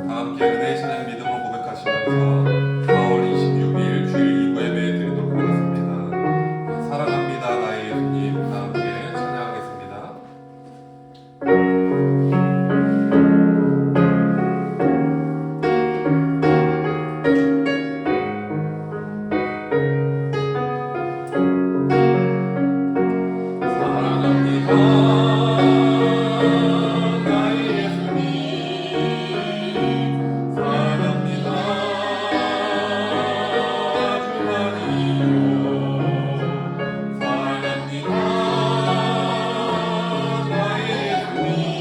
다 함께 은혜의 신앙 믿음으로 고백하시면서 4월 26일 주일 예배 드리도록 하겠습니다. 사랑합니다 나의 예수님, 다 함께 찬양하겠습니다. 사랑합니다 나의 예수님,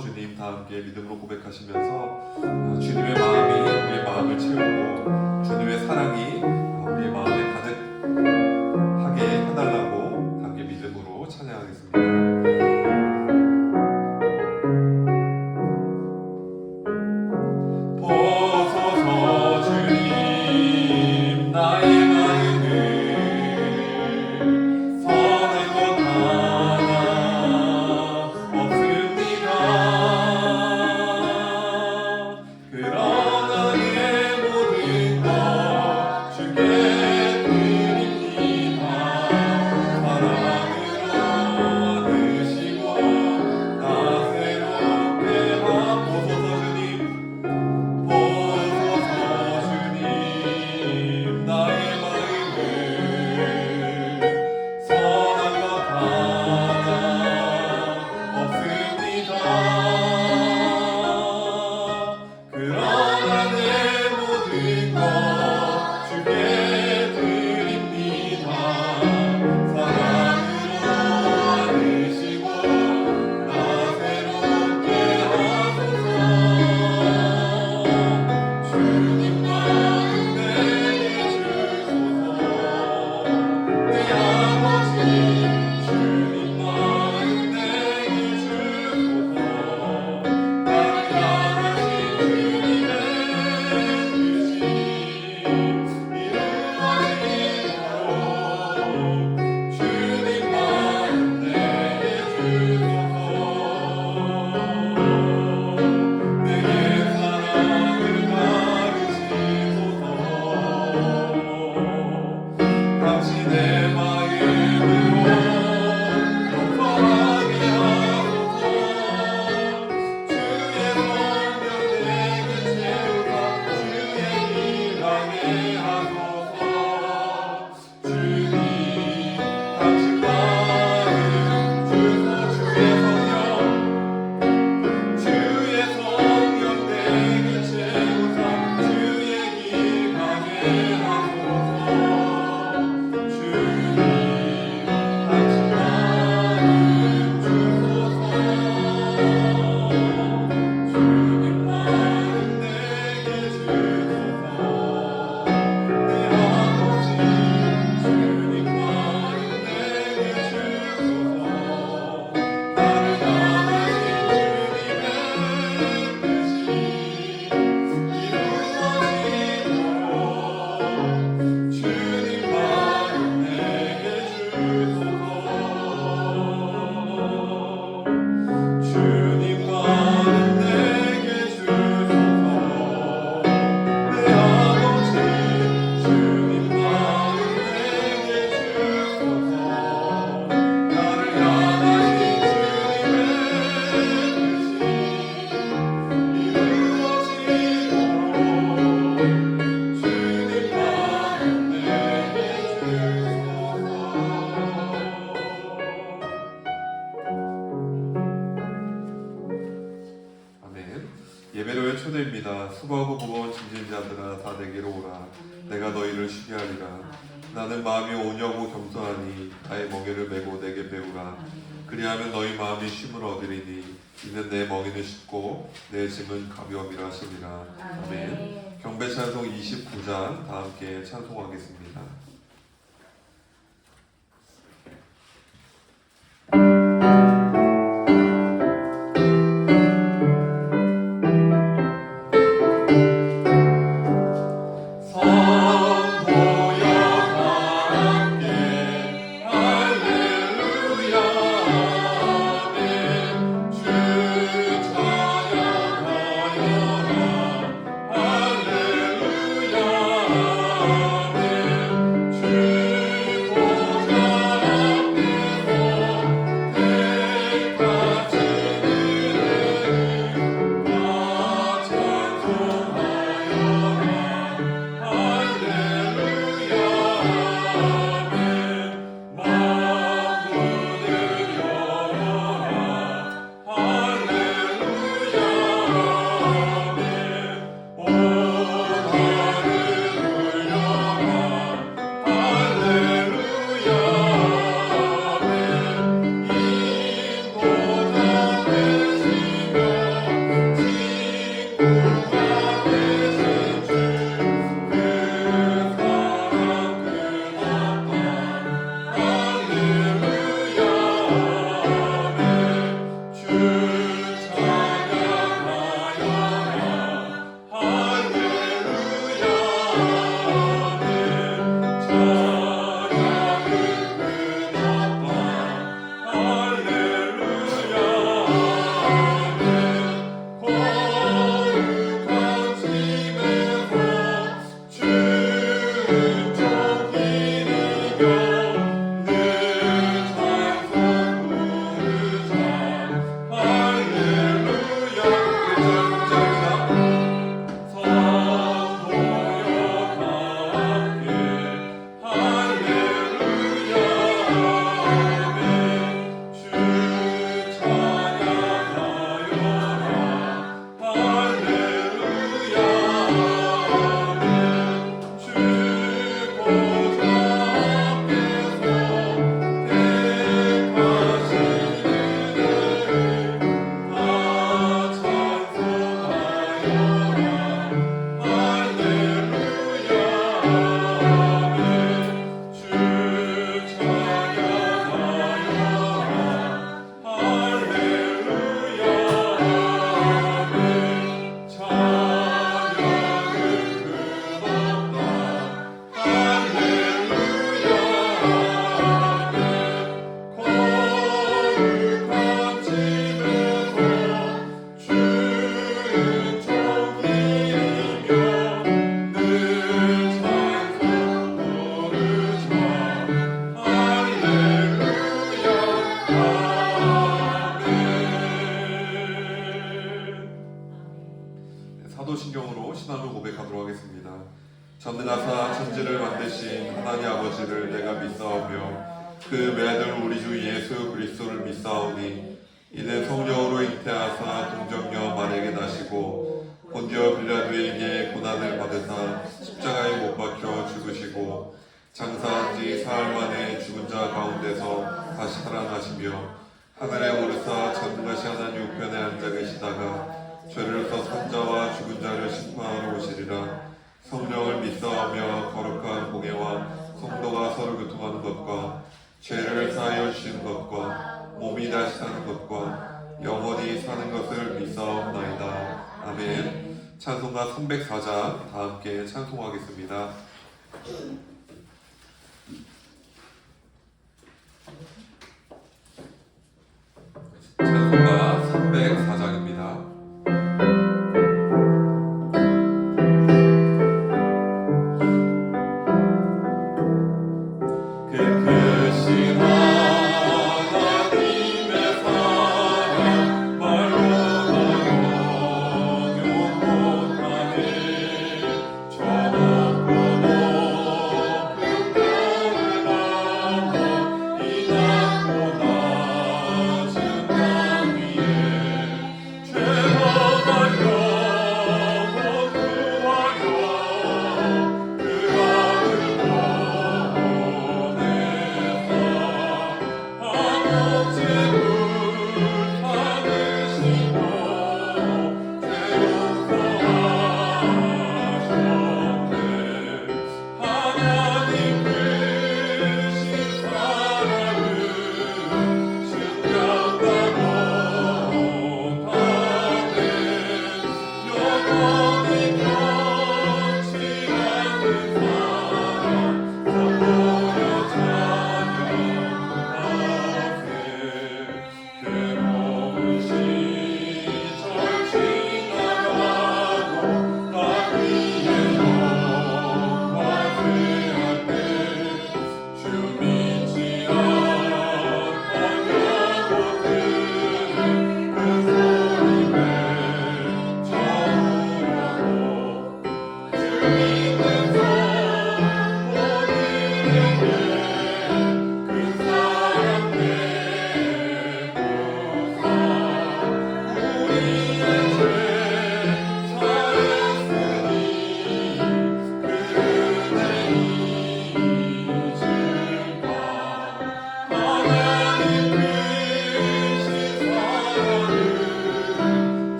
주님 다 함께 믿음으로 고백하시면서 주님의 마음이 우리의 마음을 채우고 주님의 사랑이 우리의 마음에 가득하게 해달라고 함께 믿음으로 찬양하겠습니다. 예배로의 초대입니다. 수고하고 무거운 짐진 자들아 다 내게로 오라. 내가 너희를 쉬게 하리라. 나는 마음이 온유하고 겸손하니 나의 멍에를 메고 내게 배우라. 그리하면 너희 마음이 쉼을 얻으리니 이는 내 멍에는 쉽고 내 짐은 가벼움이라 하시니라. 아멘. 경배 찬송 29장 다 함께 찬송하겠습니다. 사도신경으로 신앙을 고백하도록 하겠습니다. 전능하사 천지를 만드신 하나님 아버지를 내가 믿사오며 그 외아들 우리 주 예수 그리스도를 믿사오니 이는 성령으로 잉태하사 동정녀 마리아에게 나시고 본디오 빌라도에게 고난을 받으사 십자가에 못 박혀 죽으시고 장사한 지 사흘 만에 죽은 자 가운데서 다시 살아나시며 하늘에 오르사 전능하신 하나님 우편에 앉아 계시다가 죄로서 산자와 죽은 자를 심판하러 오시리라. 성령을 믿사오며 거룩한 공예와 성도가 서로 교통하는 것과 죄를 사하여 주시는 것과 몸이 다시 사는 것과 영원히 사는 것을 믿사옵나이다. 아멘. 찬송가 304장 다 함께 찬송하겠습니다. 찬송가 304장입니다. 저 없고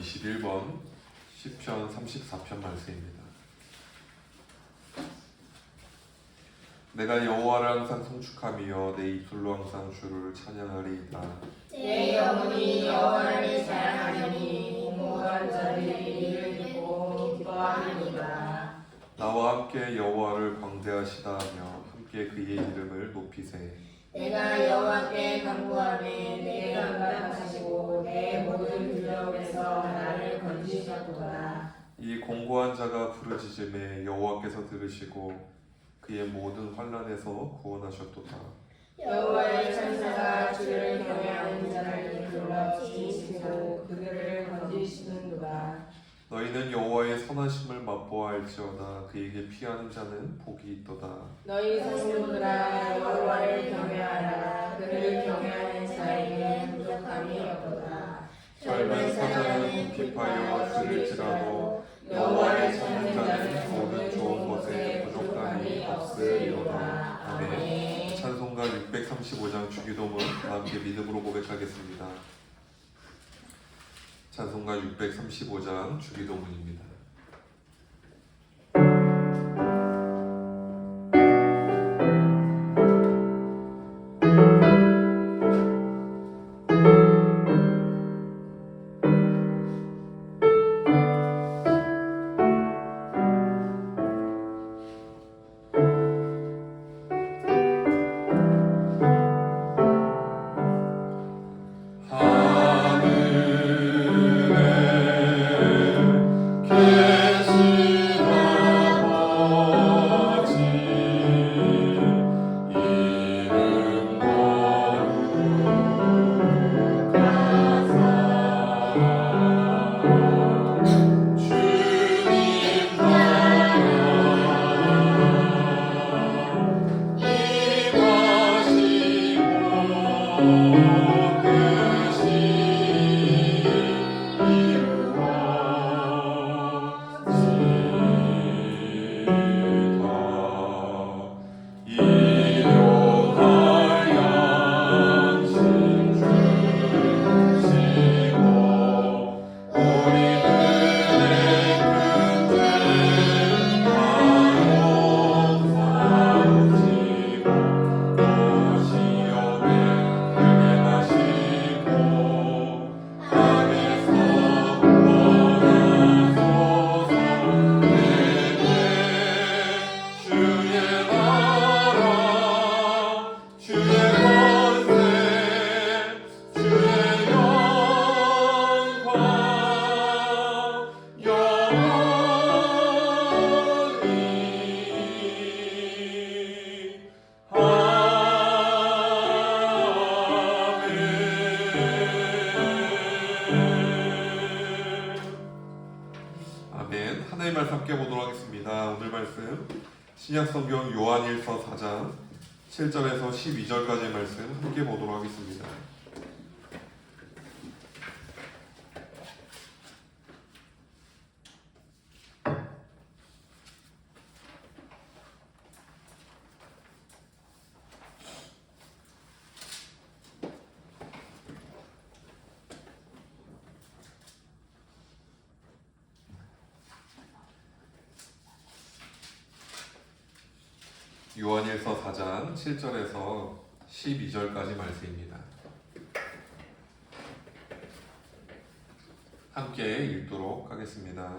21번 시편 34편 말씀입니다. 내가 여호와를 항상 송축하며 내 입술로 항상 주를 찬양하리이다. 내 영혼이 여호와를 자랑하리니 공고한 자들이 이를 듣고 기뻐하리이다. 나와 함께 여호와를 광대하시다하며 함께 그의 이름을 높이세. 내가 여호와께 간구하매 내게 감당하시고 내 모든 두려움에서 나를 건지셨도다. 이 공고한 자가 부르짖음에 여호와께서 들으시고 그의 모든 환난에서 구원하셨도다. 여호와의 천사가 주를 경외하는 자를 이끌어 지키시고 그들을 건지시는도다. 너희는 여호와의 선하심을 맛보아할지어다. 그에게 피하는 자는 복이 있도다. 너희 성도들아 여호와를 경외하라. 그를 경외하는 자에게 부족함이 없도다. 젊은 사자는 궁핍하여 들을지라도 여호와를 찾는 자는 모든 좋은 것에 부족함이 없으리로다. 아멘. 찬송가 635장 주기도문 다 함께 믿음으로 고백하겠습니다. 찬송가 635장 주기도문입니다. 하나님 말씀 함께 보도록 하겠습니다. 오늘 말씀 신약성경 요한일서 4장 7절에서 12절까지의 말씀 함께 보도록 하겠습니다. 요한일서 4장 7절에서 12절까지 말씀입니다. 함께 읽도록 하겠습니다.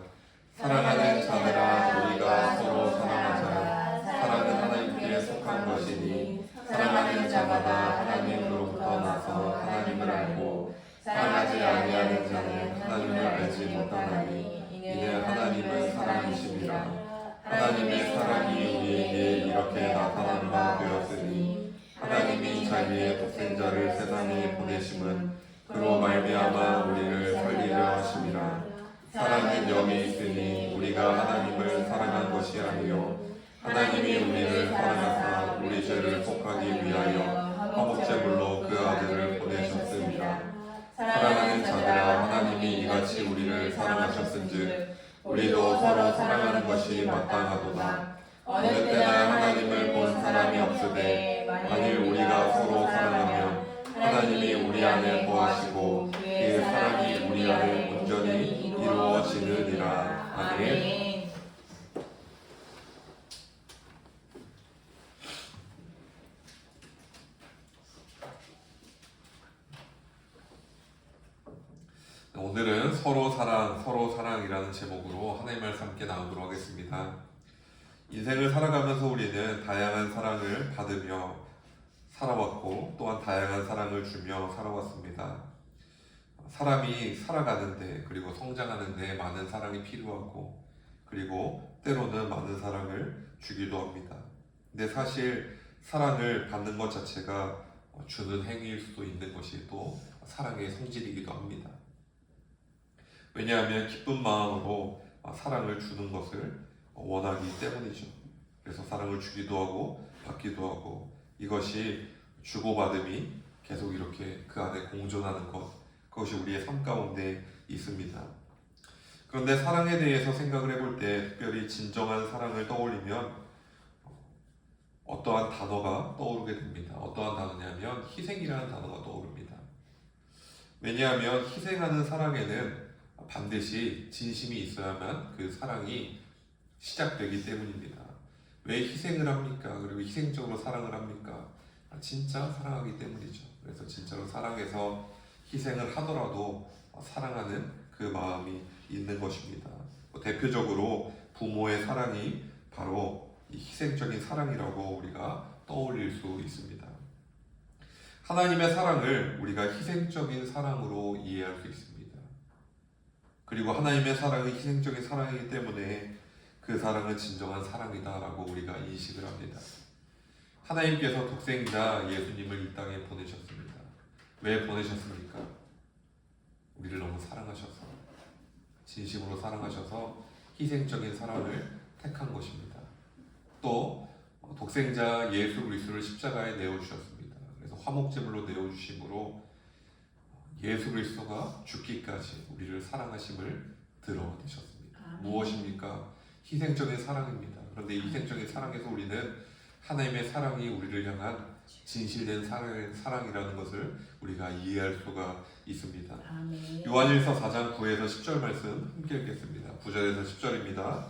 사랑하는 자들아 우리가 서로 사랑하자. 사랑은 하나님께 속한 것이니 사랑하는 자마다 하나님으로부터 나서 하나님을 알고 사랑하지 아니하는 자는 하나님을 알지 못하나니 이는 하나님은 사랑이심이라. 하나님의 사랑이 우리에게 이렇게 나타난 바 되었으니 하나님이 자기의 독생자를 세상에 보내심은 그로 말미암아 우리를 살리려 하심이라. 사랑은 영에 있으니 우리가 하나님을 사랑한 것이 아니요 하나님이 우리를 사랑하사 우리 죄를 속하기 위하여 화목제물로 그 아들을 보내셨습니다. 사랑하는 자들아 하나님이 이같이 우리를 사랑하셨은즉 우리도 서로 사랑하는 것이 마땅하도다. 어느 때나 하나님을 본 사람이 없으되 만일 우리가 서로 사랑하면 하나님이 우리 안에 거하시고 그의 사랑이 우리 안에 온전히 이루어지느니라. 아멘. 오늘은 서로 사랑이라는 제목으로 하나님 말씀 함께 나누도록 하겠습니다. 인생을 살아가면서 우리는 다양한 사랑을 받으며 살아왔고 또한 다양한 사랑을 주며 살아왔습니다. 사람이 살아가는데 그리고 성장하는데 많은 사랑이 필요하고 그리고 때로는 많은 사랑을 주기도 합니다. 근데 사실 사랑을 받는 것 자체가 주는 행위일 수도 있는 것이 또 사랑의 성질이기도 합니다. 왜냐하면 기쁜 마음으로 사랑을 주는 것을 원하기 때문이죠. 그래서 사랑을 주기도 하고 받기도 하고 이것이 주고받음이 계속 이렇게 그 안에 공존하는 것, 그것이 우리의 삶 가운데 있습니다. 그런데 사랑에 대해서 생각을 해볼 때 특별히 진정한 사랑을 떠올리면 어떠한 단어가 떠오르게 됩니다. 어떠한 단어냐면 희생이라는 단어가 떠오릅니다. 왜냐하면 희생하는 사랑에는 반드시 진심이 있어야만 그 사랑이 시작되기 때문입니다. 왜 희생을 합니까? 그리고 희생적으로 사랑을 합니까? 진짜 사랑하기 때문이죠. 그래서 진짜로 사랑해서 희생을 하더라도 사랑하는 그 마음이 있는 것입니다. 대표적으로 부모의 사랑이 바로 이 희생적인 사랑이라고 우리가 떠올릴 수 있습니다. 하나님의 사랑을 우리가 희생적인 사랑으로 이해할 수 있습니다. 그리고 하나님의 사랑은 희생적인 사랑이기 때문에 그 사랑은 진정한 사랑이다라고 우리가 인식을 합니다. 하나님께서 독생자 예수님을 이 땅에 보내셨습니다. 왜 보내셨습니까? 우리를 너무 사랑하셔서, 진심으로 사랑하셔서 희생적인 사랑을 택한 것입니다. 또 독생자 예수 그리스도를 십자가에 내어주셨습니다. 그래서 화목제물로 내어주심으로 예수 그리스도가 죽기까지 우리를 사랑하심을 드러내셨습니다. 무엇입니까? 희생적인 사랑입니다. 그런데 이 희생적인 사랑에서 우리는 하나님의 사랑이 우리를 향한 진실된 사랑이라는 것을 우리가 이해할 수가 있습니다. 요한일서 4장 9에서 10절 말씀 함께 읽겠습니다. 9절에서 10절입니다.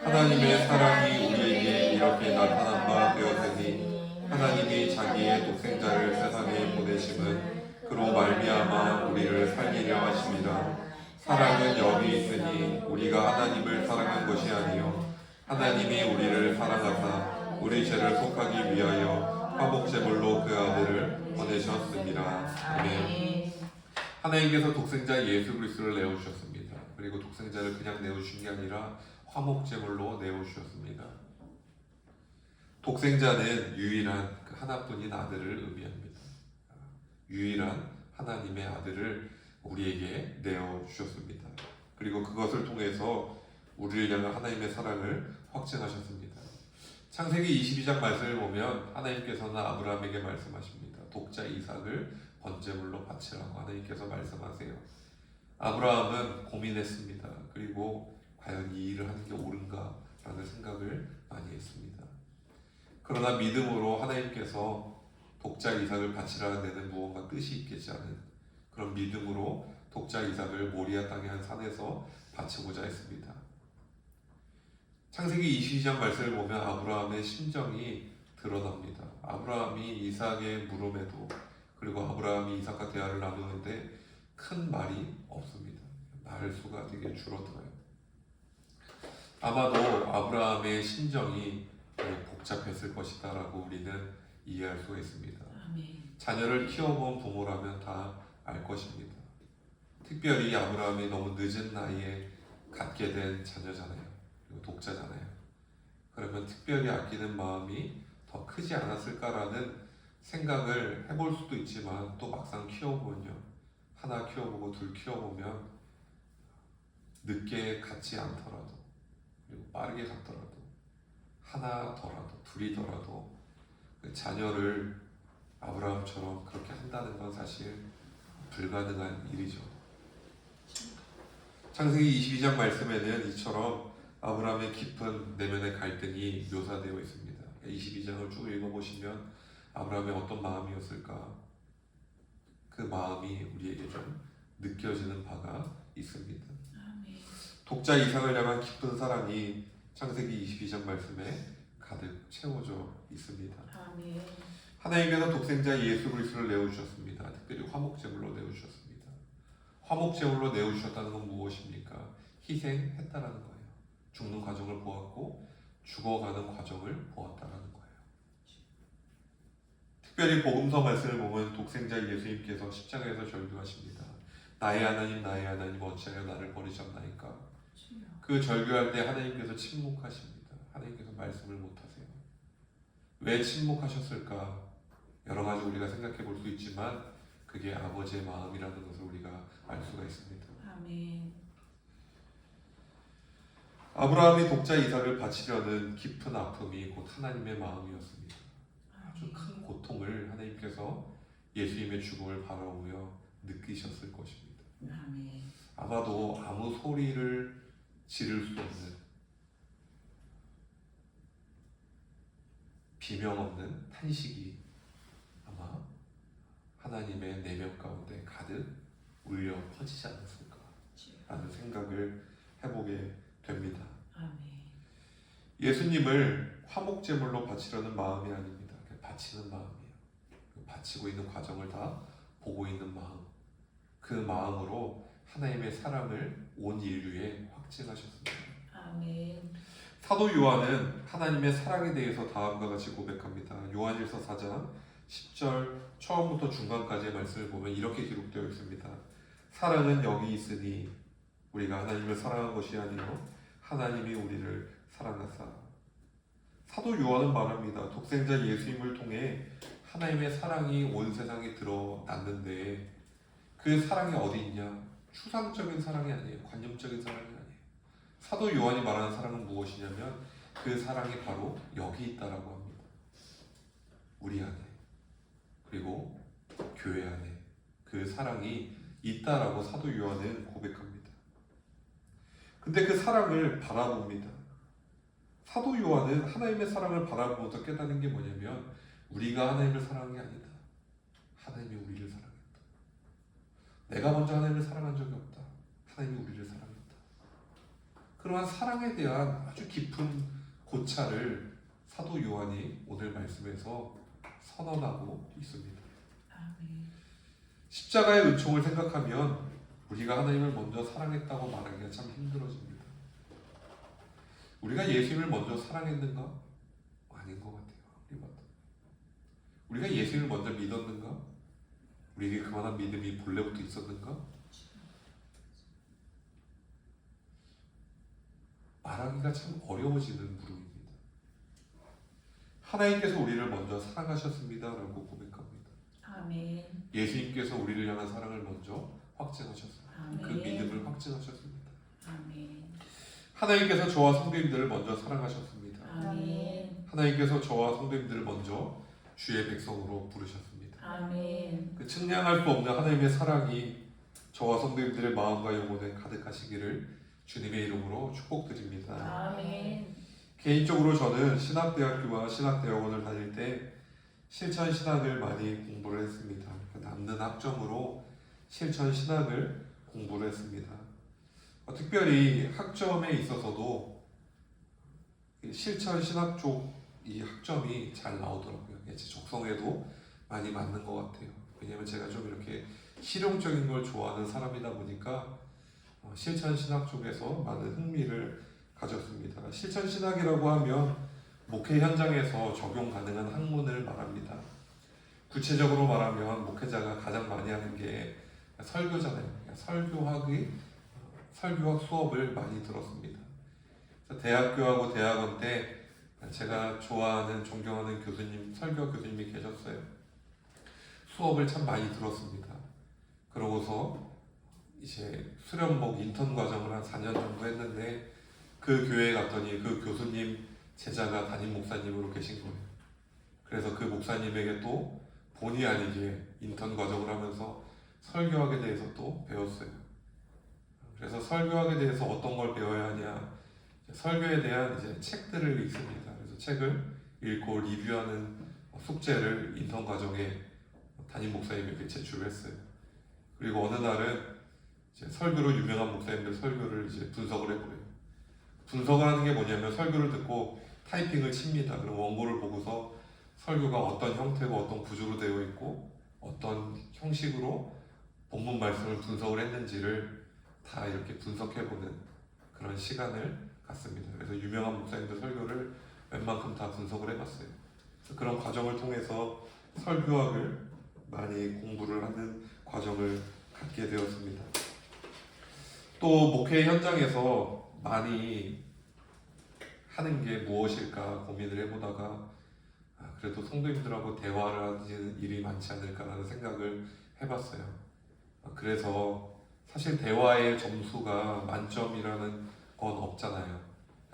하나님의 사랑이 우리에게 이렇게 나타난 바 되었으니 하나님이 자기의 독생자를 세상에 보내심은 그로 말미암아 우리를 살리려 하심이라. 사랑은 여기 있으니 우리가 하나님을 사랑한 것이 아니요 하나님이 우리를 사랑하사 우리 죄를 속하기 위하여 화목제물로 그 아들을 보내셨습니다. 아멘. 하나님께서 독생자 예수 그리스도를 내어주셨습니다. 그리고 독생자를 그냥 내어주신 게 아니라 화목제물로 내어주셨습니다. 독생자는 유일한 그 하나뿐인 아들을 의미합니다. 유일한 하나님의 아들을 우리에게 내어주셨습니다. 그리고 그것을 통해서 우리를 향한 하나님의 사랑을 확증하셨습니다. 창세기 22장 말씀을 보면 하나님께서는 아브라함에게 말씀하십니다. 독자 이삭을 번제물로 바치라고 하나님께서 말씀하세요. 아브라함은 고민했습니다. 그리고 과연 이 일을 하는 게 옳은가 라는 생각을 많이 했습니다. 그러나 믿음으로 하나님께서 독자 이삭을 바치라는 데는 무언가 뜻이 있겠지 않은 그런 믿음으로 독자 이삭을 모리아 땅의 한 산에서 바치고자 했습니다. 창세기 22장 말씀을 보면 아브라함의 심정이 드러납니다. 아브라함이 이삭의 물음에도 그리고 아브라함이 이삭과 대화를 나누는데 큰 말이 없습니다. 말수가 되게 줄어들어요. 아마도 아브라함의 심정이 복잡했을 것이다 라고 우리는 이해할 수가 있습니다. 자녀를 키워본 부모라면 다 알 것입니다. 특별히 아브라함이 너무 늦은 나이에 갖게 된 자녀잖아요. 그리고 독자잖아요. 그러면 특별히 아끼는 마음이 더 크지 않았을까라는 생각을 해볼 수도 있지만 또 막상 키워보면요. 하나 키워보고 둘 키워보면 늦게 갖지 않더라도 그리고 빠르게 갖더라도 하나 더라도 둘이더라도 그 자녀를 아브라함처럼 그렇게 한다는 건 사실 불가능한 일이죠. 창세기 22장 말씀에는 이처럼 아브라함의 깊은 내면의 갈등이 묘사되어 있습니다. 22장을 쭉 읽어보시면 아브라함의 어떤 마음이었을까? 그 마음이 우리에게 좀 느껴지는 바가 있습니다. 아멘. 독자 이삭을 향한 깊은 사랑이 창세기 22장 말씀에 가득 채워져 있습니다. 아멘. 하나님께서 독생자 예수 그리스도를 내어주셨습니다. 특별히 화목제물로 내어주셨습니다. 화목제물로 내어주셨다는 건 무엇입니까? 희생했다라는 거예요. 죽는 과정을 보았고 죽어가는 과정을 보았다라는 거예요. 특별히 복음서 말씀을 보면 독생자 예수님께서 십자가에서 절규하십니다. 나의 하나님 어찌하여 나를 버리셨나이까. 그 절규할 때 하나님께서 침묵하십니다. 하나님께서 말씀을 못하세요. 왜 침묵하셨을까? 여러 가지 우리가 생각해 볼 수 있지만 그게 아버지의 마음이라는 것을 우리가 알 수가 있습니다. 아멘. 아브라함이 독자 이삭을 바치려는 깊은 아픔이 곧 하나님의 마음이었습니다. 아주 큰 고통을 하나님께서 예수님의 죽음을 바라보며 느끼셨을 것입니다. 아멘. 아마도 아무 소리를 지를 수 없는 비명 없는 탄식이 아마 하나님의 내면 가운데 가득 울려 퍼지지 않았을까라는 생각을 해보게 됩니다. 아멘. 예수님을 화목제물로 바치려는 마음이 아닙니다. 바치는 마음이에요. 바치고 있는 과정을 다 보고 있는 마음. 그 마음으로 하나님의 사랑을 온 인류에 확증하셨습니다. 아멘. 사도 요한은 하나님의 사랑에 대해서 다음과 같이 고백합니다. 요한일서 4장 10절 처음부터 중간까지의 말씀을 보면 이렇게 기록되어 있습니다. 사랑은 여기 있으니 우리가 하나님을 사랑한 것이 아니요 하나님이 우리를 사랑하사. 사도 요한은 말합니다. 독생자 예수님을 통해 하나님의 사랑이 온 세상에 드러났는데 그 사랑이 어디 있냐? 추상적인 사랑이 아니에요. 관념적인 사랑이 아니에요. 사도 요한이 말하는 사랑은 무엇이냐면 그 사랑이 바로 여기 있다라고 합니다. 우리 안에 그리고 교회 안에 그 사랑이 있다라고 사도 요한은 고백합니다. 근데 그 사랑을 바라봅니다. 사도 요한은 하나님의 사랑을 바라보면서 깨닫는 게 뭐냐면 우리가 하나님을 사랑한 게 아니다. 하나님이 우리를 사랑했다. 내가 먼저 하나님을 사랑한 적이 없다. 하나님이 우리를 사랑했다. 그러한 사랑에 대한 아주 깊은 고찰을 사도 요한이 오늘 말씀에서 선언하고 있습니다. 아멘. 십자가의 은총을 생각하면 우리가 하나님을 먼저 사랑했다고 말하기가 참 힘들어집니다. 우리가 예수님을 먼저 사랑했는가? 아닌 것 같아요. 우리가 예수님을 먼저 믿었는가? 우리에게 그만한 믿음이 본래부터 있었는가? 말하기가 참 어려워지는 물음입니다. 하나님께서 우리를 먼저 사랑하셨습니다라고 고백합니다. 아멘. 예수님께서 우리를 향한 사랑을 먼저 확증하셨습니다. 아멘. 그 믿음을 확증하셨습니다. 아멘. 하나님께서 저와 성도님들을 먼저 사랑하셨습니다. 아멘. 하나님께서 저와 성도님들을 먼저 주의 백성으로 부르셨습니다. 아멘. 그 측량할 수 없는 하나님의 사랑이 저와 성도님들의 마음과 영혼에 가득하시기를 주님의 이름으로 축복드립니다. 아멘. 개인적으로 저는 신학대학교와 신학대학원을 다닐 때 실천신학을 많이 공부를 했습니다. 남는 학점으로 실천신학을 공부를 했습니다. 특별히 학점에 있어서도 실천신학 쪽 이 학점이 잘 나오더라고요. 제 적성에도 많이 맞는 것 같아요. 왜냐면 제가 좀 이렇게 실용적인 걸 좋아하는 사람이다 보니까 실천신학 쪽에서 많은 흥미를 가졌습니다. 실천신학이라고 하면 목회 현장에서 적용 가능한 학문을 말합니다. 구체적으로 말하면 목회자가 가장 많이 하는 게 설교잖아요. 설교학 수업을 많이 들었습니다. 대학교하고 대학원 때 제가 좋아하는 존경하는 교수님, 설교 교수님이 계셨어요. 수업을 참 많이 들었습니다. 그러고서 이제 수련복 인턴 과정을 한 4년 정도 했는데 그 교회에 갔더니 그 교수님 제자가 담임 목사님으로 계신 거예요. 그래서 그 목사님에게 또 본의 아니게 인턴 과정을 하면서 설교학에 대해서 또 배웠어요. 그래서 설교학에 대해서 어떤 걸 배워야 하냐, 설교에 대한 이제 책들을 읽습니다. 그래서 책을 읽고 리뷰하는 숙제를 인턴 과정에 담임 목사님에게 제출을 했어요. 그리고 어느 날은 이제 설교로 유명한 목사님들 설교를 이제 분석을 해보래요. 분석을 하는 게 뭐냐면 설교를 듣고 타이핑을 칩니다. 그럼 원고를 보고서 설교가 어떤 형태고 어떤 구조로 되어 있고 어떤 형식으로 본문 말씀을 분석을 했는지를 다 이렇게 분석해보는 그런 시간을 갖습니다. 그래서 유명한 목사님들 설교를 웬만큼 다 분석을 해봤어요. 그래서 그런 과정을 통해서 설교학을 많이 공부를 하는 과정을 갖게 되었습니다. 또 목회 현장에서 많이 하는 게 무엇일까 고민을 해보다가 그래도 성도님들하고 대화를 하는 일이 많지 않을까라는 생각을 해봤어요. 그래서 사실 대화의 점수가 만점이라는 건 없잖아요.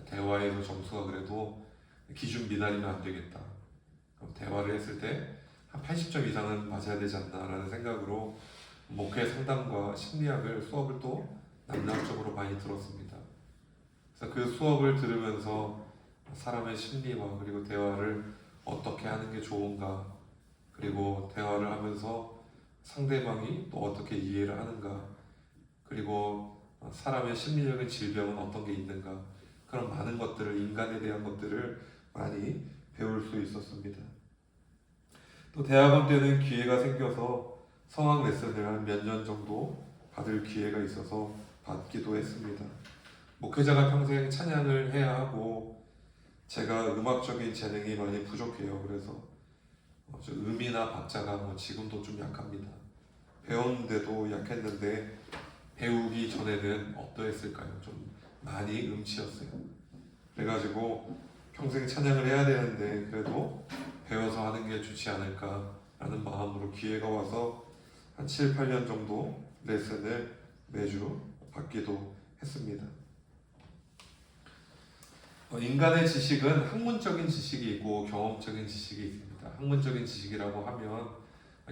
대화에서 점수가 그래도 기준 미달이면 안 되겠다. 그럼 대화를 했을 때 한 80점 이상은 맞아야 되지 않나라는 생각으로 목회 상담과 심리학을 수업을 또 남남적으로 많이 들었습니다. 그래서 그 수업을 들으면서 사람의 심리와 그리고 대화를 어떻게 하는 게 좋은가, 그리고 대화를 하면서 상대방이 또 어떻게 이해를 하는가, 그리고 사람의 심리적인 질병은 어떤 게 있는가, 그런 많은 것들을, 인간에 대한 것들을 많이 배울 수 있었습니다. 또 대학원 때는 기회가 생겨서 성악 레슨을 한 몇 년 정도 받을 기회가 있어서 받기도 했습니다. 목회자가 평생 찬양을 해야 하고 제가 음악적인 재능이 많이 부족해요. 그래서 음이나 박자가 지금도 좀 약합니다. 배웠는데도 약했는데 배우기 전에는 어떠했을까요? 좀 많이 음치였어요. 그래가지고 평생 찬양을 해야 되는데 그래도 배워서 하는 게 좋지 않을까라는 마음으로 기회가 와서 한 7, 8년 정도 레슨을 매주 받기도 했습니다. 인간의 지식은 학문적인 지식이 있고 경험적인 지식이 있습니다. 학문적인 지식이라고 하면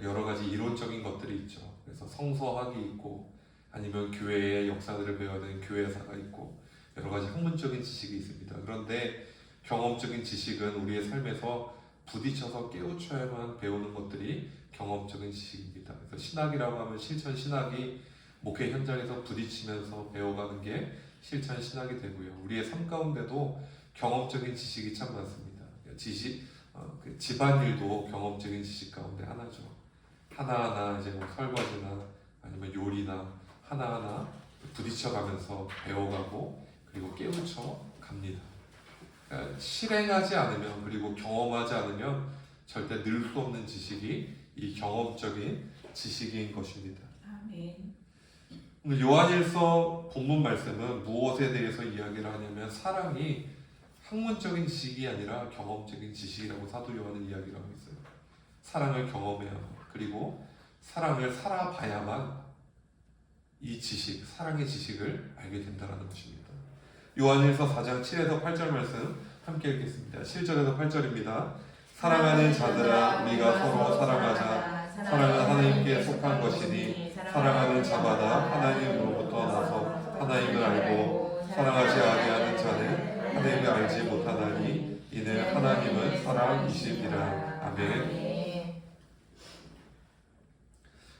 여러 가지 이론적인 것들이 있죠. 그래서 성서학이 있고 아니면 교회의 역사들을 배워야 되는 교회사가 있고 여러 가지 학문적인 지식이 있습니다. 그런데 경험적인 지식은 우리의 삶에서 부딪혀서 깨우쳐야만 배우는 것들이 경험적인 지식입니다. 그래서 신학이라고 하면 실천 신학이 목회 현장에서 부딪히면서 배워가는 게 실천 신학이 되고요. 우리의 삶 가운데도 경험적인 지식이 참 많습니다. 그 집안일도 경험적인 지식 가운데 하나죠. 하나하나 이제 뭐 설거지나 아니면 요리나 하나하나 부딪혀가면서 배워가고 그리고 깨우쳐 갑니다. 그러니까 실행하지 않으면 그리고 경험하지 않으면 절대 늘 수 없는 지식이 이 경험적인 지식인 것입니다. 아멘. 요한일서 본문 말씀은 무엇에 대해서 이야기를 하냐면 사랑이 학문적인 지식이 아니라 경험적인 지식이라고 사도 요한은 이야기를 하고 있어요. 사랑을 경험해야만 그리고 사랑을 살아봐야만 이 지식, 사랑의 지식을 알게 된다는 것입니다. 요한일서 4장 7에서 8절 말씀 함께 읽겠습니다. 7절에서 8절입니다. 사랑하는 자들아 우리가 서로 사랑하자. 사랑은 하나님께 속한 것이니 사랑하는 자마다 하나님으로부터 나서 하나님을 알고 사랑하지 아니하는 자는 하나님을 알지 못하나니 이는 하나님은 사랑이시니라. 아멘.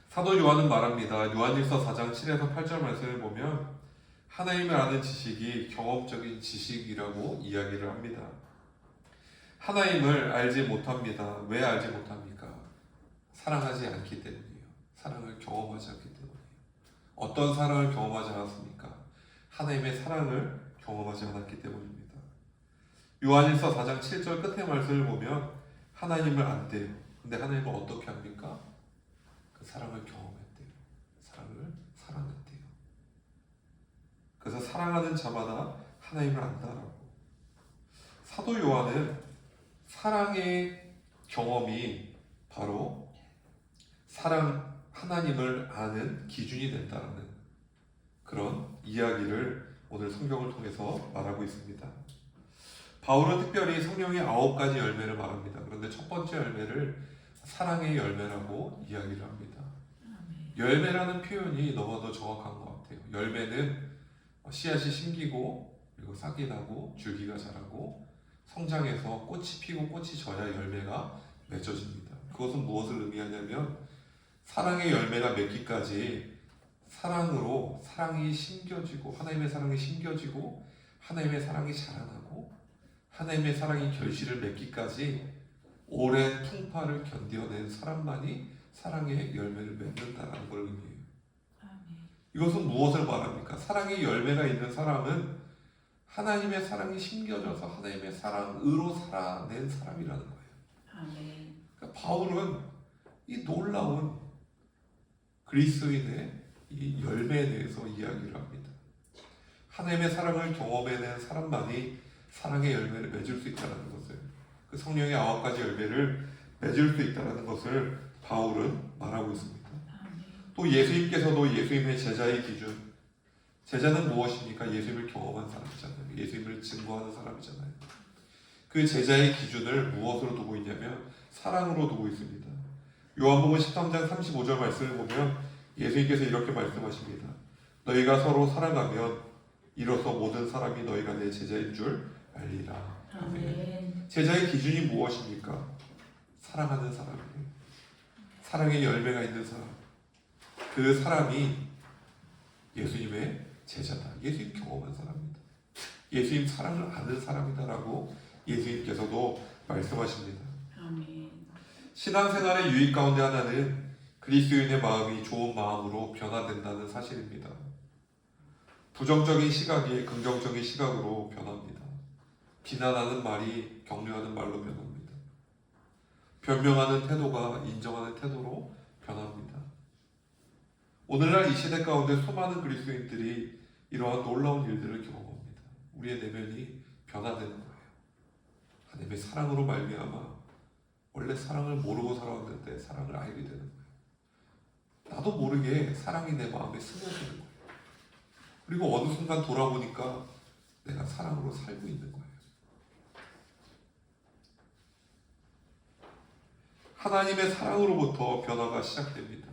사도 요한은 말합니다. 요한일서 4장 7에서 8절 말씀을 보면 하나님을 아는 지식이 경험적인 지식이라고 이야기를 합니다. 하나님을 알지 못합니다. 왜 알지 못합니까? 사랑하지 않기 때문이에요. 사랑을 경험하지 않기 때문이에요. 어떤 사랑을 경험하지 않았습니까? 하나님의 사랑을 경험하지 않았기 때문입니다. 요한일서 4장 7절 끝의 말씀을 보면 하나님을 안대요. 근데 하나님을 어떻게 합니까? 그 사랑을 경험했대요. 사랑을 사랑했대요. 그래서 사랑하는 자마다 하나님을 안다라고. 사도 요한은 사랑의 경험이 바로 하나님을 아는 기준이 된다는 그런 이야기를 오늘 성경을 통해서 말하고 있습니다. 바울은 특별히 성령의 9가지 열매를 말합니다. 그런데 첫 번째 열매를 사랑의 열매라고 이야기를 합니다. 열매라는 표현이 너무나도 정확한 것 같아요. 열매는 씨앗이 심기고 그리고 싹이 나고 줄기가 자라고 성장해서 꽃이 피고 꽃이 져야 열매가 맺어집니다. 그것은 무엇을 의미하냐면 사랑의 열매가 맺기까지 사랑으로 사랑이 심겨지고 하나님의 사랑이 심겨지고 하나님의 사랑이 자라나고 하나님의 사랑이 결실을 맺기까지 오랜 풍파를 견뎌낸 사람만이 사랑의 열매를 맺는다는 걸 의미해요. 아멘. 이것은 무엇을 말합니까? 사랑의 열매가 있는 사람은 하나님의 사랑이 심겨져서 하나님의 사랑으로 살아낸 사람이라는 거예요. 아멘. 그러니까 바울은 이 놀라운 그리스도인의 이 열매에 대해서 이야기를 합니다. 하나님의 사랑을 경험해낸 사람만이 사랑의 열매를 맺을 수 있다는 것을, 그 성령의 9가지 열매를 맺을 수 있다는 것을 바울은 말하고 있습니다. 아멘. 또 예수님께서도 예수님의 제자의 기준, 제자는 무엇입니까? 예수님을 경험한 사람이잖아요. 예수님을 증거하는 사람이잖아요. 그 제자의 기준을 무엇으로 두고 있냐면 사랑으로 두고 있습니다. 요한복음 13장 35절 말씀을 보면 예수님께서 이렇게 말씀하십니다. 너희가 서로 사랑하면 이로써 모든 사람이 너희가 내 제자인 줄 알리라. 아멘. 제자의 기준이 무엇입니까? 사랑하는 사람이에요. 사랑의 열매가 있는 사람. 그 사람이 예수님의 제자다. 예수님 경험한 사람입니다. 예수님 사랑을 아는 사람이다라고 예수님께서도 말씀하십니다. 아멘. 신앙생활의 유익 가운데 하나는 그리스도인의 마음이 좋은 마음으로 변화된다는 사실입니다. 부정적인 시각이 긍정적인 시각으로 변합니다. 비난하는 말이 격려하는 말로 변합니다. 변명하는 태도가 인정하는 태도로 변합니다. 오늘날 이 시대 가운데 수많은 그리스도인들이 이러한 놀라운 일들을 경험합니다. 우리의 내면이 변화되는 거예요. 하나님의 사랑으로 말미암아 원래 사랑을 모르고 살아왔는데 사랑을 알게 되는 거예요. 나도 모르게 사랑이 내 마음에 스며드는 거예요. 그리고 어느 순간 돌아보니까 내가 사랑으로 살고 있는 거예요. 하나님의 사랑으로부터 변화가 시작됩니다.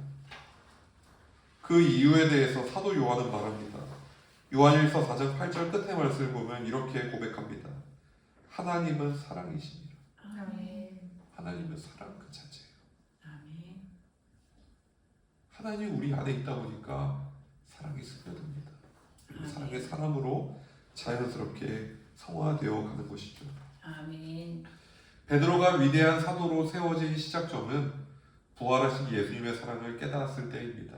그 이유에 대해서 사도 요한은 말합니다. 요한일서 4장 8절 끝에 말씀을 보면 이렇게 고백합니다. 하나님은 사랑이십니다. 아멘. 하나님은 사랑 그 자체예요. 아멘. 하나님 우리 안에 있다 보니까 사랑이 스며듭니다. 그리고 사랑의 사람으로 자연스럽게 성화되어 가는 것이죠. 아멘. 베드로가 위대한 사도로 세워진 시작점은 부활하신 예수님의 사랑을 깨달았을 때입니다.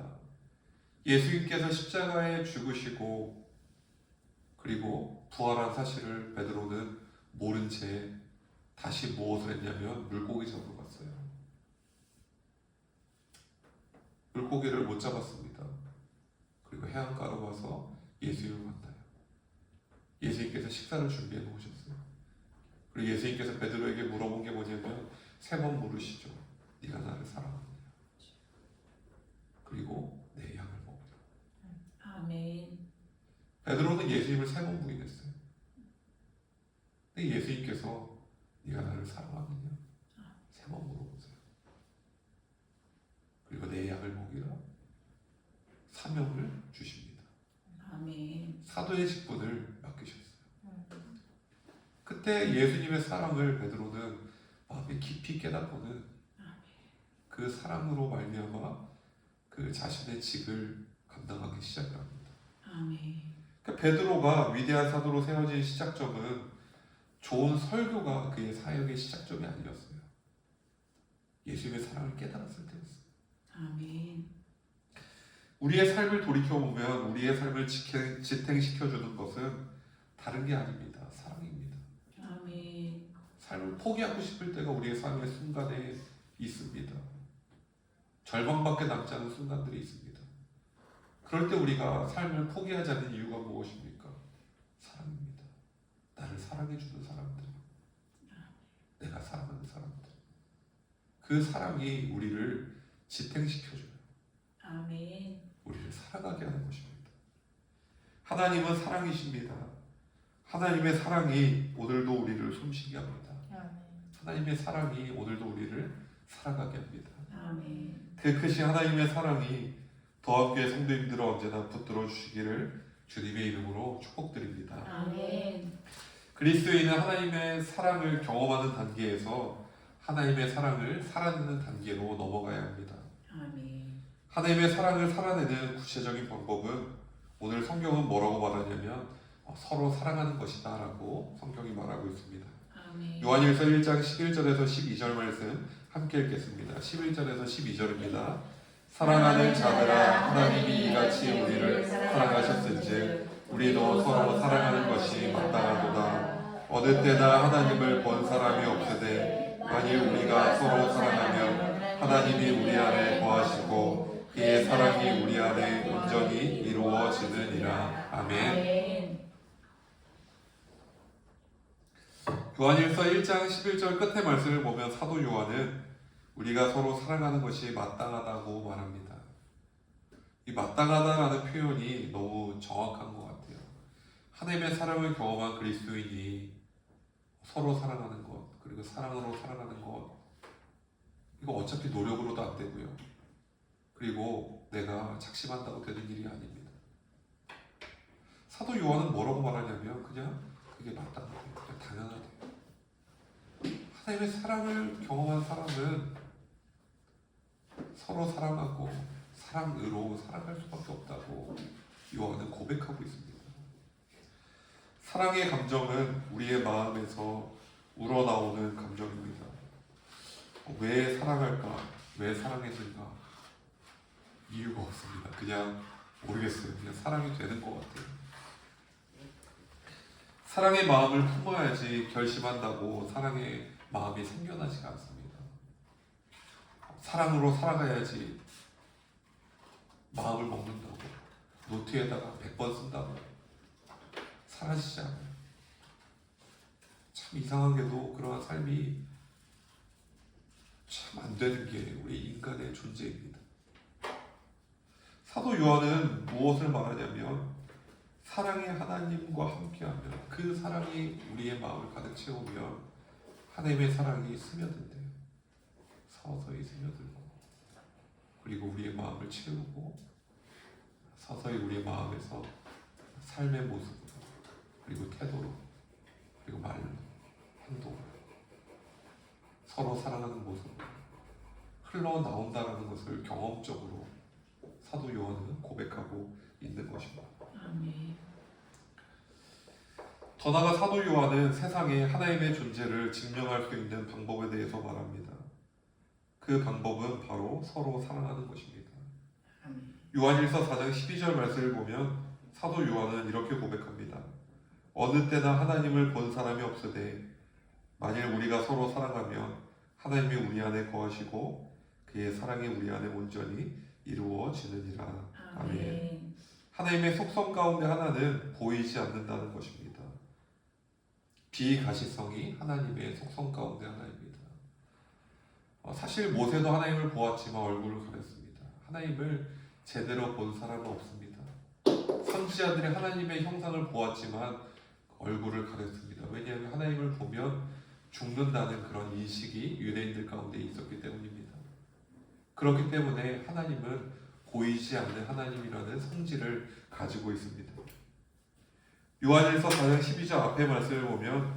예수님께서 십자가에 죽으시고 그리고 부활한 사실을 베드로는 모른 채 다시 무엇을 했냐면 물고기 잡으러 갔어요. 물고기를 못 잡았습니다. 그리고 해안가로 와서 예수님을 만나요. 예수님께서 식사를 준비해 놓으셨어요. 그리고 예수님께서 베드로에게 물어본 게 뭐냐면 3번 물으시죠. 네가 나를 사랑하느냐. 그리고 내 양을 먹으라. 아멘. 베드로는 예수님을 3번 부인했어요. 근데 예수님께서 네가 나를 사랑하느냐? 3번 물어보세요. 그리고 내 양을 먹이라. 사명을 주십니다. 아멘. 사도의 직분을 맡기셨어요. 그때 예수님의 사랑을 베드로는 마음에 깊이 깨닫고는 그 사랑으로 말미암아 그 자신의 직을 감당하기 시작합니다. 아멘. 그러니까 베드로가 위대한 사도로 세워진 시작점은 좋은 설교가 그의 사역의 시작점이 아니었어요. 예수님의 사랑을 깨달았을 때였어요. 아멘. 우리의 삶을 돌이켜보면 우리의 삶을 지탱시켜주는 것은 다른 게 아닙니다. 사랑입니다. 아멘. 삶을 포기하고 싶을 때가 우리의 삶의 순간에 있습니다. 절망밖에 남지 않은 순간들이 있습니다. 그럴 때 우리가 삶을 포기하지 않는 이유가 무엇입니까? 사랑입니다. 나를 사랑해주는 사람들, 내가 사랑하는 사람들, 그 사랑이 우리를 지탱시켜줘요. 아멘. 우리를 살아가게 하는 것입니다. 하나님은 사랑이십니다. 하나님의 사랑이 오늘도 우리를 숨쉬게 합니다. 하나님의 사랑이 오늘도 우리를 살아가게 합니다. 아멘. 그 크신 하나님의 사랑이 더함교회 성도님들을 언제나 붙들어 주시기를 주님의 이름으로 축복드립니다. 아멘. 그리스도인은 하나님의 사랑을 경험하는 단계에서 하나님의 사랑을 살아내는 단계로 넘어가야 합니다. 아멘. 하나님의 사랑을 살아내는 구체적인 방법은 오늘 성경은 뭐라고 말하냐면 서로 사랑하는 것이다 라고 성경이 말하고 있습니다. 아멘. 요한일서 1장 11절에서 12절 말씀 함께 읽겠습니다. 11절에서 12절입니다. 사랑하는 자들아, 하나님이 이같이 우리를 사랑하셨은즉 우리도 서로 사랑하는 것이 마땅하도다. 어느 때나 하나님을 본 사람이 없으되 만일 우리가 서로 사랑하면 하나님이 우리 안에 거하시고 그의 사랑이 우리 안에 온전히 이루어지느니라. 아멘. 요한일서 1장 11절 끝에 말씀을 보면 사도 요한은 우리가 서로 사랑하는 것이 마땅하다고 말합니다. 이 마땅하다라는 표현이 너무 정확한 것 같아요. 하나님의 사랑을 경험한 그리스도인이 서로 사랑하는 것, 그리고 사랑으로 살아가는 것, 이거 어차피 노력으로도 안 되고요. 그리고 내가 작심한다고 되는 일이 아닙니다. 사도 요한은 뭐라고 말하냐면 그냥 그게 마땅하대요. 그냥 당연하대요. 하나님의 사랑을 경험한 사람은 서로 사랑하고 사랑으로 살아갈 수밖에 없다고 요한은 고백하고 있습니다. 사랑의 감정은 우리의 마음에서 우러나오는 감정입니다. 왜 사랑할까? 왜 사랑했는가? 이유가 없습니다. 그냥 모르겠어요. 그냥 사랑이 되는 것 같아요. 사랑의 마음을 품어야지 결심한다고 사랑의 마음이 생겨나지가 않습니다. 사랑으로 살아가야지 마음을 먹는다고 노트에다가 100번 쓴다고 사라지지 않아요. 참 이상하게도 그러한 삶이 참 안 되는 게 우리 인간의 존재입니다. 사도 요한은 무엇을 말하냐면 사랑의 하나님과 함께하면 그 사랑이 우리의 마음을 가득 채우면 하나님의 사랑이 스며든대요. 서서히 스며들고 그리고 우리의 마음을 채우고 서서히 우리의 마음에서 삶의 모습으로 그리고 태도로 그리고 말로 행동으로 서로 사랑하는 모습으로 흘러나온다는 것을 경험적으로 사도 요한은 고백하고 있는 것입니다. 아멘. 더 나아가 사도 요한은 세상에 하나님의 존재를 증명할 수 있는 방법에 대해서 말합니다. 그 방법은 바로 서로 사랑하는 것입니다. 아멘. 요한일서 4장 12절 말씀을 보면 사도 요한은 이렇게 고백합니다. 어느 때나 하나님을 본 사람이 없으되 만일 우리가 서로 사랑하면 하나님이 우리 안에 거하시고 그의 사랑이 우리 안에 온전히 이루어지느니라. 아멘. 하나님의 속성 가운데 하나는 보이지 않는다는 것입니다. 비가시성이 하나님의 속성 가운데 하나입니다. 사실 모세도 하나님을 보았지만 얼굴을 가렸습니다. 하나님을 제대로 본 사람은 없습니다. 선지자들이 하나님의 형상을 보았지만 얼굴을 가렸습니다. 왜냐하면 하나님을 보면 죽는다는 그런 인식이 유대인들 가운데 있었기 때문입니다. 그렇기 때문에 하나님은 보이지 않는 하나님이라는 성질을 가지고 있습니다. 요한일서 4장 12절 앞에 말씀을 보면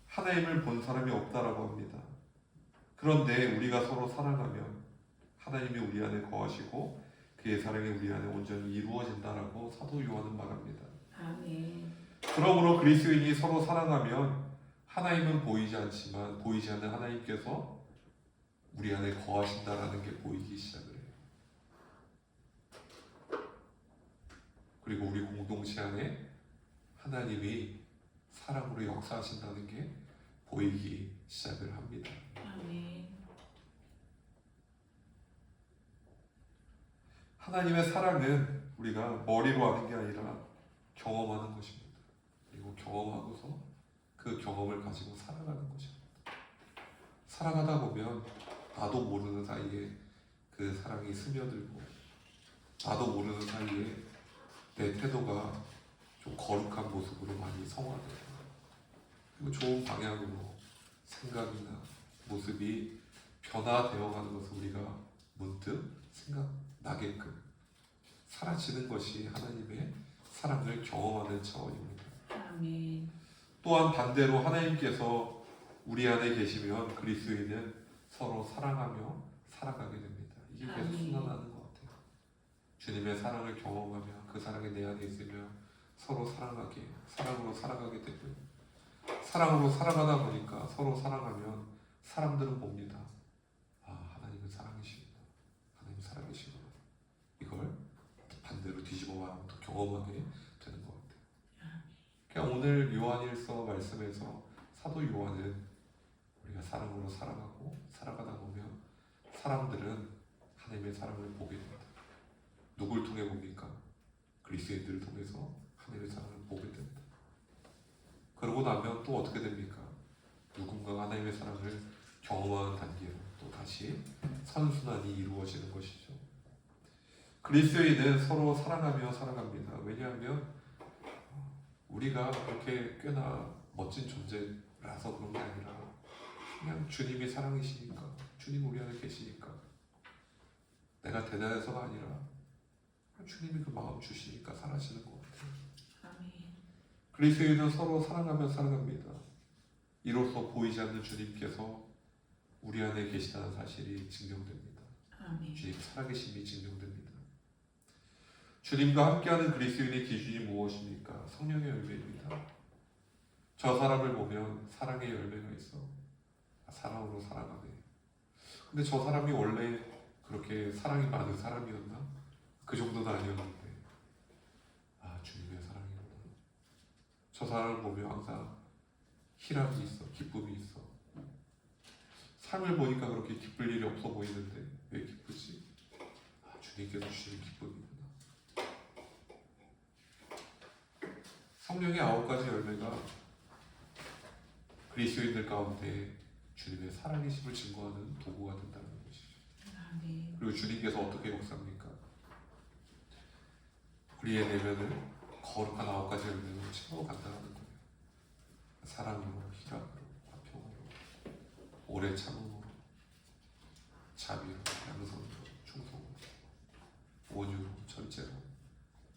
하나님을 본 사람이 없다라고 합니다. 그런데 우리가 서로 사랑하면 하나님이 우리 안에 거하시고 그의 사랑이 우리 안에 온전히 이루어진다라고 사도 요한은 말합니다. 아멘. 그러므로 그리스도인이 서로 사랑하면 하나님은 보이지 않지만 보이지 않는 하나님께서 우리 안에 거하신다라는 게 보이기 시작을 해요. 그리고 우리 공동체 안에 하나님이 사랑으로 역사하신다는 게 보이기 시작을 합니다. 아멘. 하나님의 사랑은 우리가 머리로 아는 게 아니라 경험하는 것입니다. 그리고 경험하고서 그 경험을 가지고 살아가는 것입니다. 살아가다 보면 나도 모르는 사이에 그 사랑이 스며들고 나도 모르는 사이에 내 태도가 좀 거룩한 모습으로 많이 성화되고 그리고 좋은 방향으로 생각이나 모습이 변화되어가는 것을 우리가 문득 생각나게끔 사라지는 것이 하나님의 사랑을 경험하는 차원입니다. 아멘. 또한 반대로 하나님께서 우리 안에 계시면 그리스도인은 서로 사랑하며 살아가게 됩니다. 이게 계속 아멘. 순환하는 것 같아요. 주님의 사랑을 경험하며 그 사랑이 내 안에 있으며 서로 사랑하게, 사랑으로 살아가게 되고, 사랑으로 살아가다 보니까 서로 사랑하면 사람들은 봅니다. 아, 하나님은 사랑이시구나, 하나님 살아계시구나. 이걸 반대로 뒤집어 말하면 또 경험하게 되는 것 같아요. 그러니까 오늘 요한일서 말씀에서 사도 요한은 우리가 사랑으로 살아가고 살아가다 보면 사람들은 하나님의 사랑을 보게 됩니다. 누굴 통해 봅니까? 그리스도인들을 통해서 하나님의 사랑을 보게 됩니다. 그러고 나면 또 어떻게 됩니까? 누군가가 하나님의 사랑을 경험하는 단계로 또 다시 선순환이 이루어지는 것이죠. 그리스도인은 서로 사랑하며 살아갑니다. 왜냐하면 우리가 그렇게 꽤나 멋진 존재라서 그런 게 아니라 그냥 주님이 사랑이시니까, 주님 우리 안에 계시니까, 내가 대단해서가 아니라 주님이 그 마음 주시니까 살아시는 것 같아요. 아멘. 그리스도인은 서로 사랑하며 살아갑니다. 이로써 보이지 않는 주님께서 우리 안에 계시다는 사실이 증명됩니다. 아멘. 주님 살아계심이 증명됩니다. 주님과 함께하는 그리스도인의 기준이 무엇입니까? 성령의 열매입니다. 저 사람을 보면 사랑의 열매가 있어. 사랑으로 살아가네. 근데 저 사람이 원래 그렇게 사랑이 많은 사람이었나? 그 정도는 아니었는데, 아, 주님의 사랑이구나. 저 사람을 보면 항상 희락이 있어, 기쁨이 있어. 삶을 보니까 그렇게 기쁠 일이 없어 보이는데 왜 기쁘지? 아, 주님께서 주시는 기쁨이구나. 성령의 9가지 열매가 그리스도인들 가운데 주님의 살아계심을 증거하는 도구가 된다는 것이죠. 아멘. 그리고 주님께서 어떻게 역사합니까? 우리의 내면을 거룩한 9가지 열매로 채워간다는 거예요. 사랑으로, 희락으로, 화평으로, 오래 참음으로, 자비로, 양선으로, 충성으로, 온유로, 절제로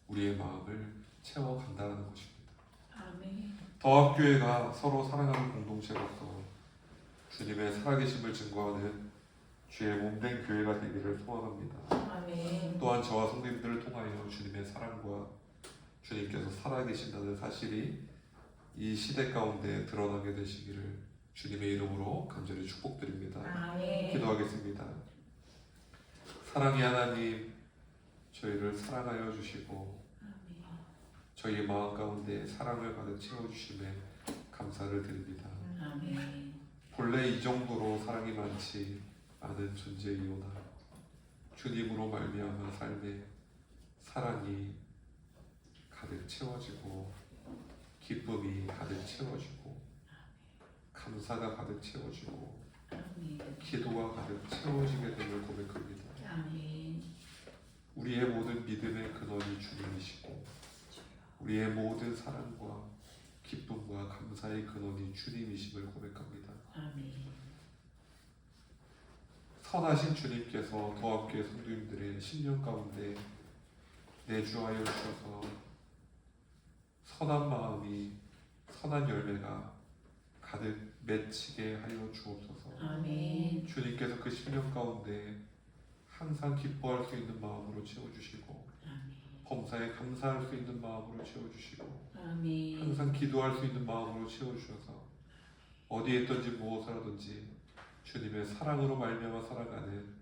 우리의 마음을 채워간다는 것입니다. 아멘. 더합교회가 서로 사랑하는 공동체로서 주님의 살아계심을 증거하는 주의 몸된 교회가 되기를 소원합니다. 아멘. 또한 저와 성도님들을 통하여 주님의 사랑과 주님께서 살아계신다는 사실이 이 시대 가운데 드러나게 되시기를 주님의 이름으로 간절히 축복드립니다. 아멘. 기도하겠습니다. 사랑의 하나님, 저희를 사랑하여 주시고 아멘. 저희의 마음 가운데 사랑을 가득 채워주심에 감사를 드립니다. 아멘. 본래 이 정도로 사랑이 많지 않은 존재이오나 주님으로 말미암아 삶에 사랑이 가득 채워지고 기쁨이 가득 채워지고 감사가 가득 채워지고 아멘. 기도가 가득 채워지게 됨을 고백합니다. 아멘. 우리의 모든 믿음의 근원이 주님이시고 우리의 모든 사랑과 기쁨과 감사의 근원이 주님이심을 고백합니다. 아멘. 선하신 주님께서 더합교회 성도님들의 심령 가운데 내주하여 주셔서 선한 마음이 선한 열매가 가득 맺히게 하여 주옵소서. 아멘. 주님께서 그 심령 가운데 항상 기뻐할 수 있는 마음으로 채워주시고 아멘. 범사에 감사할 수 있는 마음으로 채워주시고 아멘. 항상 기도할 수 있는 마음으로 채워주셔서 어디에 있든지 무엇을 하든지 주님의 사랑으로 말미암아 살아가는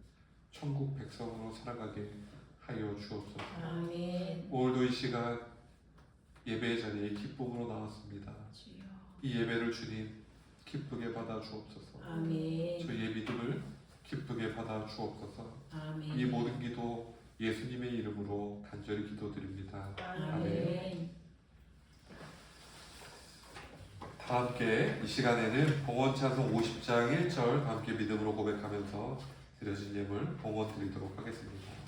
천국 백성으로 살아가게 하여 주옵소서. 아멘. 오늘도 이 시간 예배의 자리에 기쁨으로 나왔습니다. 주여. 이 예배를 주님 기쁘게 받아 주옵소서. 아멘. 저희의 믿음을 기쁘게 받아 주옵소서. 아멘. 이 모든 기도 예수님의 이름으로 간절히 기도드립니다. 아멘. 다 함께 이 시간에는 봉헌찬송 50장 1절 함께 믿음으로 고백하면서 드려진 예물 봉헌 드리도록 하겠습니다.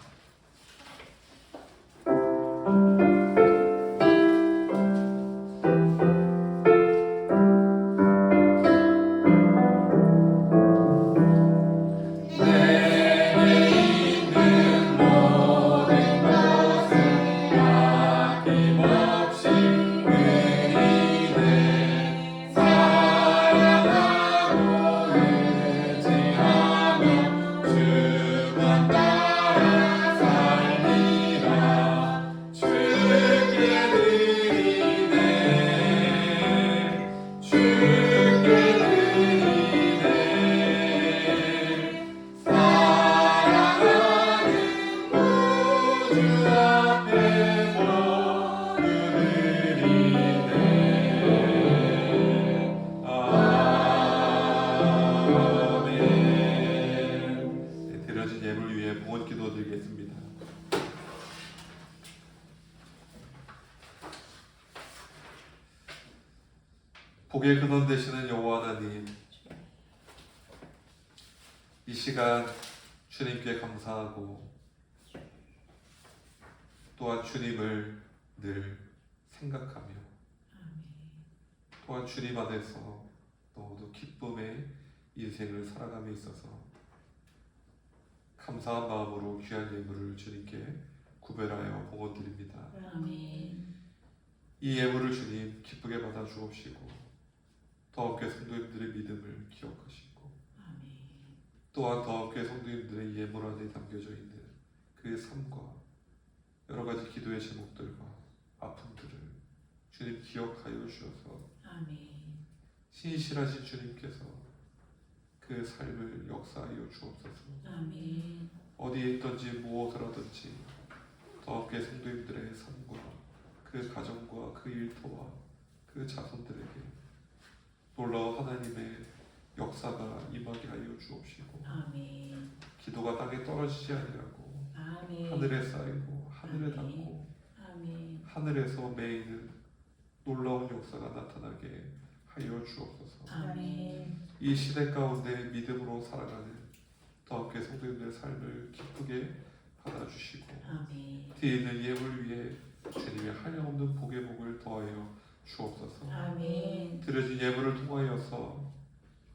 사랑하고 의지하며 주만 따라 복의 근원 되시는 여호와 하나님, 이 시간 주님께 감사하고 또한 주님을 늘 생각하며 또한 주님 안에서 너무도 기쁨의 인생을 살아감에 있어서 감사한 마음으로 귀한 예물을 주님께 구별하여 봉헌드립니다. 아멘. 이 예물을 주님 기쁘게 받아 주옵시고 더 함께 성도님들의 믿음을 기억하시고 또한 더 함께 성도님들의 예물 안에 담겨져 있는 그 삶과 여러 가지 기도의 제목들과 아픔들을 주님 기억하여 주셔서 신실하신 주님께서 그 삶을 역사하여 주옵소서. 어디에 있든지 무엇을 하든지 더 함께 성도님들의 삶과 그 가정과 그 일터와 그 자손들에게 놀라운 하나님의 역사가 임하게 하여 주옵시고 기도가 땅에 떨어지지 아니하고 하늘에 쌓이고 하늘에 닿고 하늘에서 매이는 놀라운 역사가 나타나게 하여 주옵소서. 이 시대 가운데 믿음으로 살아가는 더 함께 성도님들의 삶을 기쁘게 받아주시고 뒤에 있는 예물 위에 주님의 한량없는 복의 복을 더하여 주옵소서. 드려진 예물을 통하여서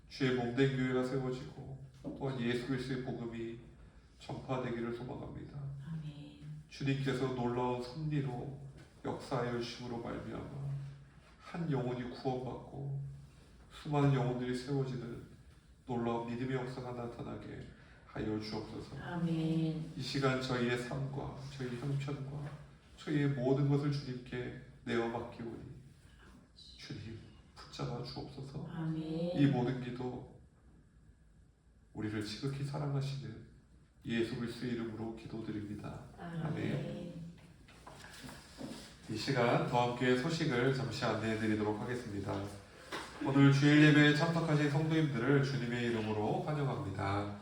주의 몸된 교회가 세워지고 또한 예수 그리스도의 복음이 전파되기를 소망합니다. 주님께서 놀라운 섭리로 역사하여 주심으로 말미암아 한 영혼이 구원받고 수많은 영혼들이 세워지는 놀라운 믿음의 역사가 나타나게 하여 주옵소서. 이 시간 저희의 삶과 저희 형편과 저희의 모든 것을 주님께 내어 맡기오니 주님 붙잡아 주옵소서. 이 모든 기도 우리를 지극히 사랑하시는 예수 그리스도의 이름으로 기도드립니다. 아멘. 이 시간 더 함께 소식을 잠시 안내해 드리도록 하겠습니다. 오늘 주일 예배에 참석하신 성도님들을 주님의 이름으로 환영합니다.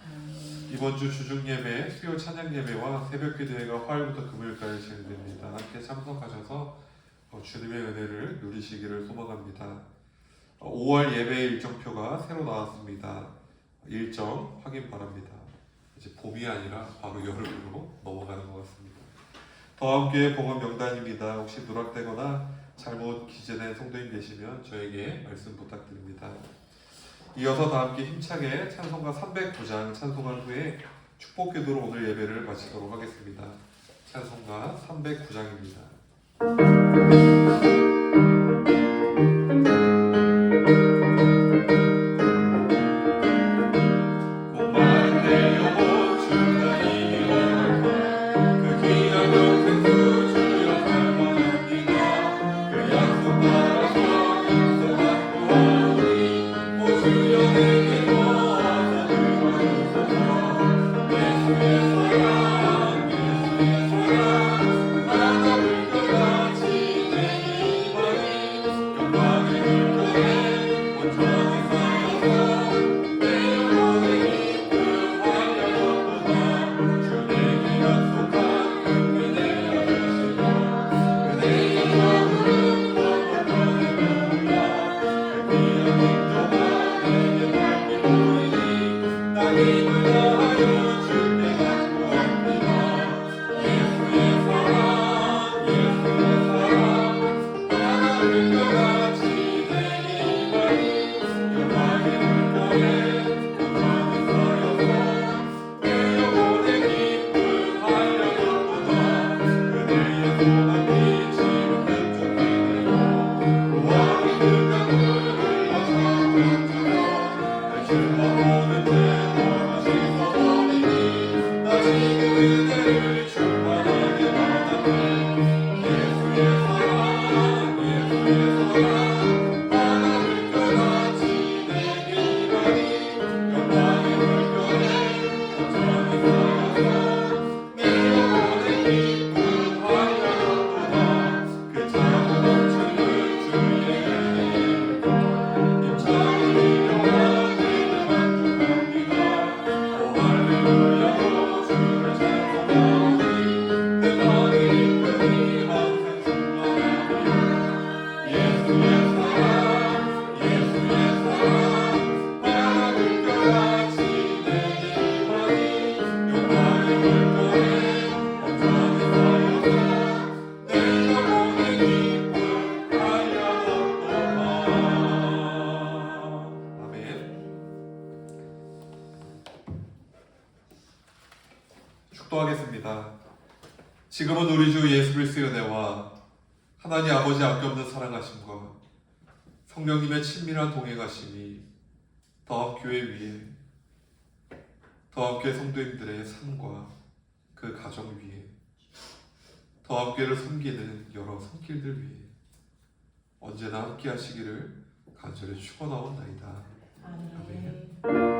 이번 주 주중 예배, 수요 찬양 예배와 새벽 기도회가 화요일부터 금요일까지 진행됩니다. 함께 참석하셔서 주님의 은혜를 누리시기를 소망합니다. 5월 예배 일정표가 새로 나왔습니다. 일정 확인 바랍니다. 이제 봄이 아니라 바로 여름으로 넘어가는 것 같습니다. 더 함께 봉헌 명단입니다. 혹시 누락되거나 잘못 기재된 성도님 계시면 저에게 말씀 부탁드립니다. 이어서 다 함께 힘차게 찬송가 309장 찬송한 후에 축복 기도로 오늘 예배를 마치도록 하겠습니다. 찬송가 309장입니다. 축도하겠습니다. 지금은 우리 주 예수 그리스도의 은혜와 하나님 아버지 아낌없는 사랑하심과 성령님의 친밀한 동행하심이 더합교회 위에 더합교회 성도님들의 삶과 그 가정 위에 더합교회를 섬기는 여러 손길들 위에 언제나 함께 하시기를 간절히 축원하옵나이다. 아멘. 아멘.